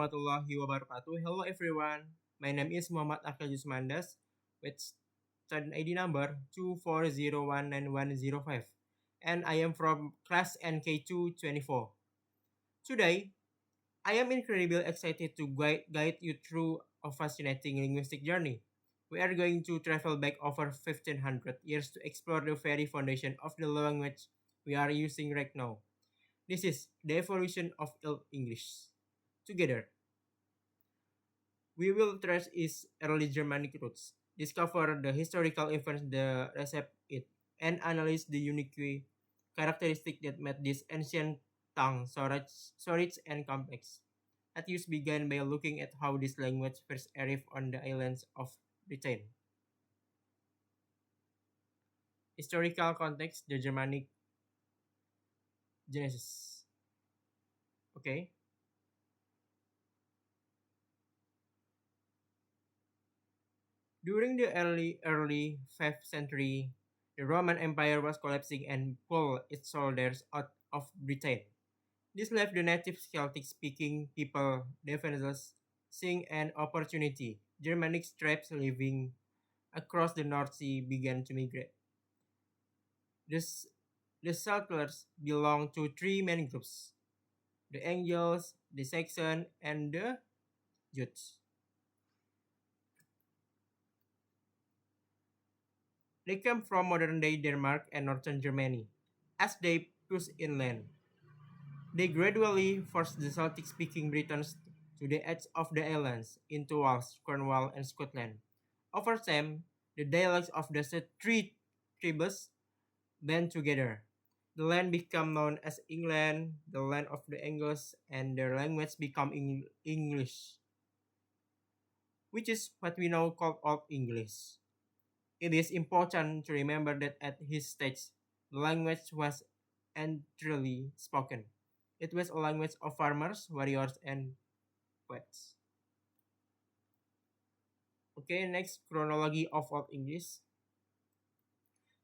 warahmatullahi wabarakatuh. Hello everyone. My name is Muhammad Akil Jusmandas with student ID number 240191105 and I am from class NK224. Today, I am incredibly excited to guide you through a fascinating linguistic journey. We are going to travel back over 1500 years to explore the very foundation of the language we are using right now. This is the evolution of English. Together, we will trace its early Germanic roots, discover the historical events that reshaped it, and analyze the unique characteristics that made this ancient tongue so rich and complex. Let us begin by looking at how this language first arrived on the islands of Britain. Historical context, the Germanic genesis. Okay. During the early 5th century, the Roman Empire was collapsing and pulled its soldiers out of Britain. This left the native Celtic-speaking people defenseless, seeing an opportunity. Germanic tribes living across the North Sea began to migrate. This, the settlers belonged to three main groups: the Angles, the Saxons, and the Jutes. They came from modern-day Denmark and northern Germany. As they pushed inland, they gradually forced the Celtic-speaking Britons to the edge of the islands, into Wales, Cornwall, and Scotland. Over time, the dialects of the three tribes band together. The land became known as England, the land of the Angles, and their language became English, which is what we now call Old English. It is important to remember that at his stage, the language was entirely spoken. It was a language of farmers, warriors, and poets. Okay, next, chronology of Old English.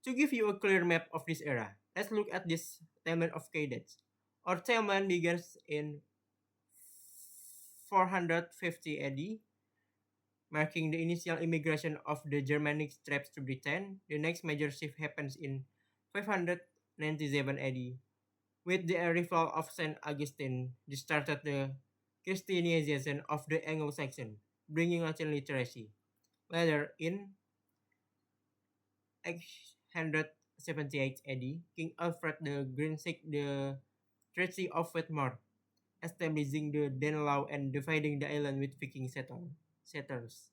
To give you a clear map of this era, let's look at this timeline of cadence. Our timeline begins in 450 AD, marking the initial immigration of the Germanic tribes to Britain. The next major shift happens in 597 AD, with the arrival of Saint Augustine. This started the Christianization of the Anglo-Saxon, bringing Latin literacy. Later, in 878 AD, King Alfred the Great signed the Treaty of Wetmore, establishing the Danelaw and dividing the island with Viking settlers.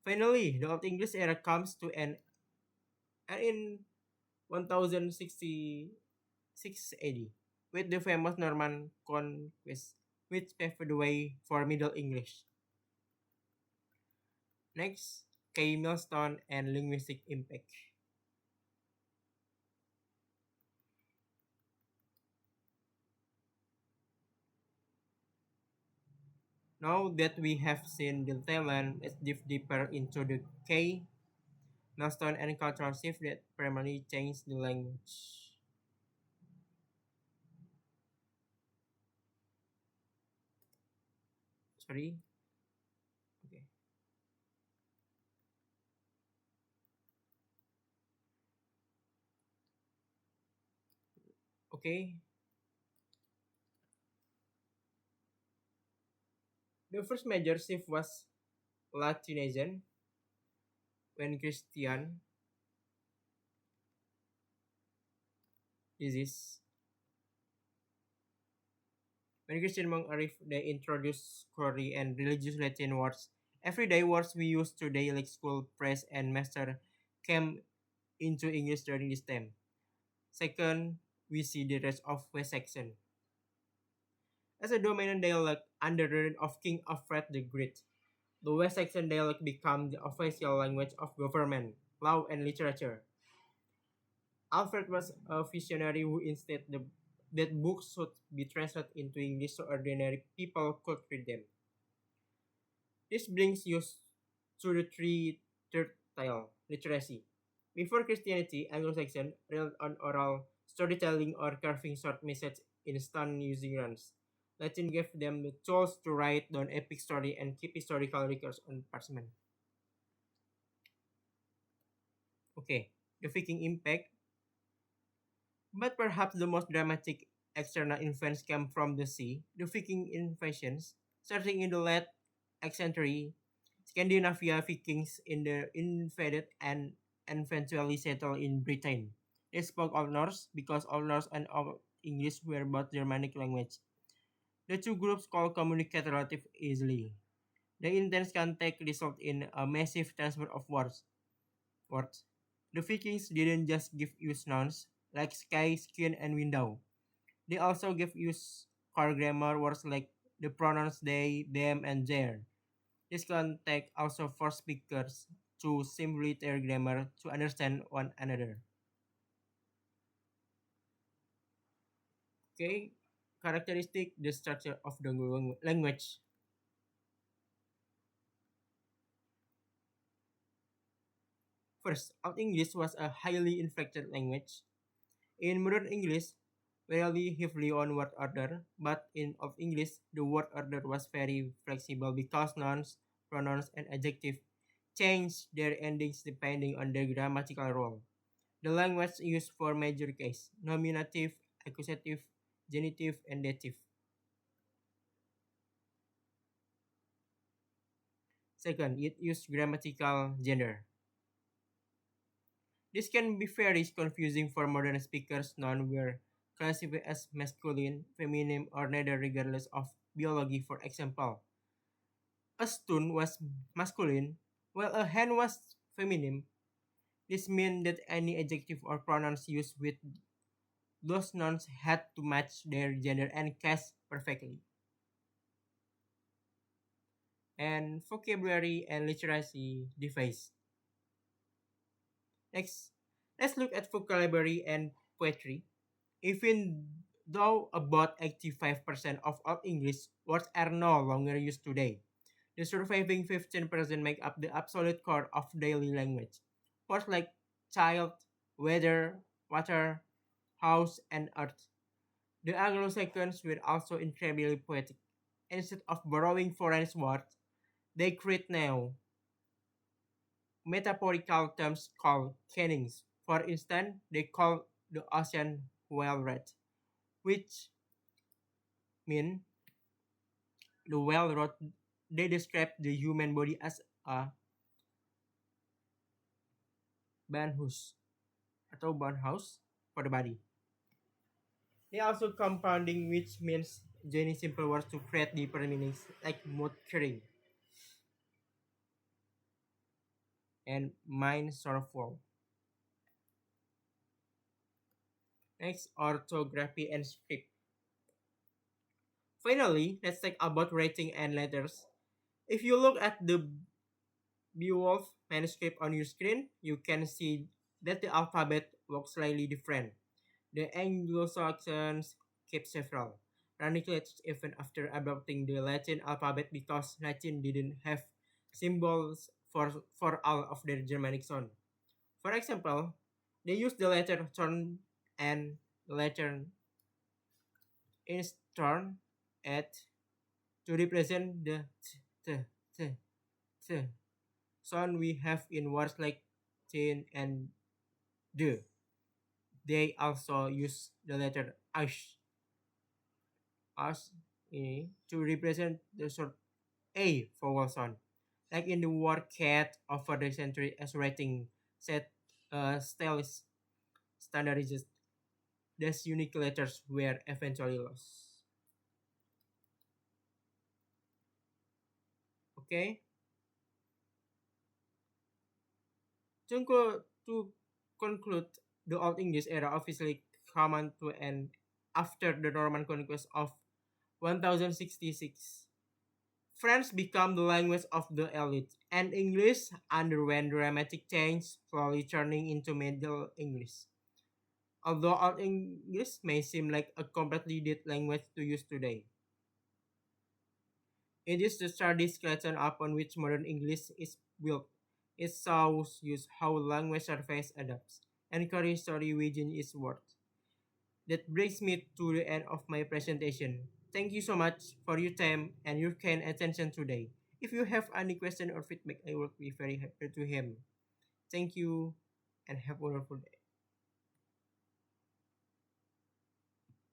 Finally, the Old English era comes to an end in 1066 AD, with the famous Norman conquest, which paved the way for Middle English. Next, key milestone and linguistic impact. Now that we have seen the timeline, let's dive deeper into the key milestone and cultural shift that primarily changed the language. Sorry. Okay. Okay. The first major shift was Latinization when Christian disease. When Christian monks arrived, they introduced scholarly and religious Latin words. Everyday words we use today, like school, press, and master, came into English during this time. Second, we see the rise of West Saxon as a dominant dialect under the reign of King Alfred the Great. The West Saxon dialect became the official language of government, law, and literature. Alfred was a visionary who insisted that books should be translated into English so ordinary people could read them. This brings us to the third style, literacy. Before Christianity, Anglo-Saxon relied on oral storytelling or carving short messages in stone using runes. Latin gave them the tools to write down epic story and keep historical records on parchment. Okay, the Viking impact, but perhaps the most dramatic external influence came from the sea. The Viking invasions, starting in the late 8th century, Scandinavia Vikings in the invaded and eventually settled in Britain. They spoke Old Norse because Old Norse and Old English were both Germanic language. The two groups could communicate relatively easily. The intense contact resulted in a massive transfer of words. The Vikings didn't just give use nouns like sky, skin, and window. They also gave use core grammar words like the pronouns they, them, and their. This context also forced speakers to simulate their grammar to understand one another. Okay, characteristic the structure of the language. First, Old English was a highly inflected language. In modern English, rely heavily on word order, but in Old English, the word order was very flexible because nouns, pronouns, and adjectives changed their endings depending on their grammatical role. The language used four major cases: nominative, accusative, genitive, and dative. Second, it used grammatical gender. This can be very confusing for modern speakers. Nouns were classified as masculine, feminine, or neither regardless of biology. For example, a stone was masculine, while a hand was feminine. This meant that any adjective or pronouns used with those nouns had to match their gender and case perfectly. And vocabulary and literacy device. Next, let's look at vocabulary and poetry. Even though about 85% of all English words are no longer used today, the surviving 15% make up the absolute core of daily language. Words like child, weather, water, house, and earth. The Anglo-Saxons were also incredibly poetic. Instead of borrowing foreign words, they create now metaphorical terms called kennings. For instance, they call the ocean whale rat, which mean the whale rat. They describe the human body as a barnhouse atau barnhouse for the body. They also compounding, which means joining simple words to create deeper meanings, like mood curing and mind sorrowful. Next, orthography and script. Finally, let's talk about writing and letters. If you look at the Beowulf manuscript on your screen, you can see that the alphabet looks slightly different. The Anglo-Saxons kept several running letters even after adopting the Latin alphabet because Latin didn't have symbols for all of their Germanic sound. For example, they used the letter turn and the letter insturn at to represent the t, t, t sound we have in words like tin and the. They also use the letter ash to represent the short a vowel sound. Like in the word cat over the century as writing set stylish standardized, these unique letters were eventually lost. Okay, to conclude, the Old English era obviously come to an after the Norman conquest of 1066. French became the language of the elite, and English underwent dramatic change, slowly turning into Middle English. Although Old English may seem like a completely dead language to use today, it is the sturdy skeleton upon which modern English is built. It shows you how language survives, adapts, and carries story within its words. That brings me to the end of my presentation. Thank you so much for your time and your kind attention today. If you have any question or feedback, I will be very happy to him. Thank you and have a wonderful day.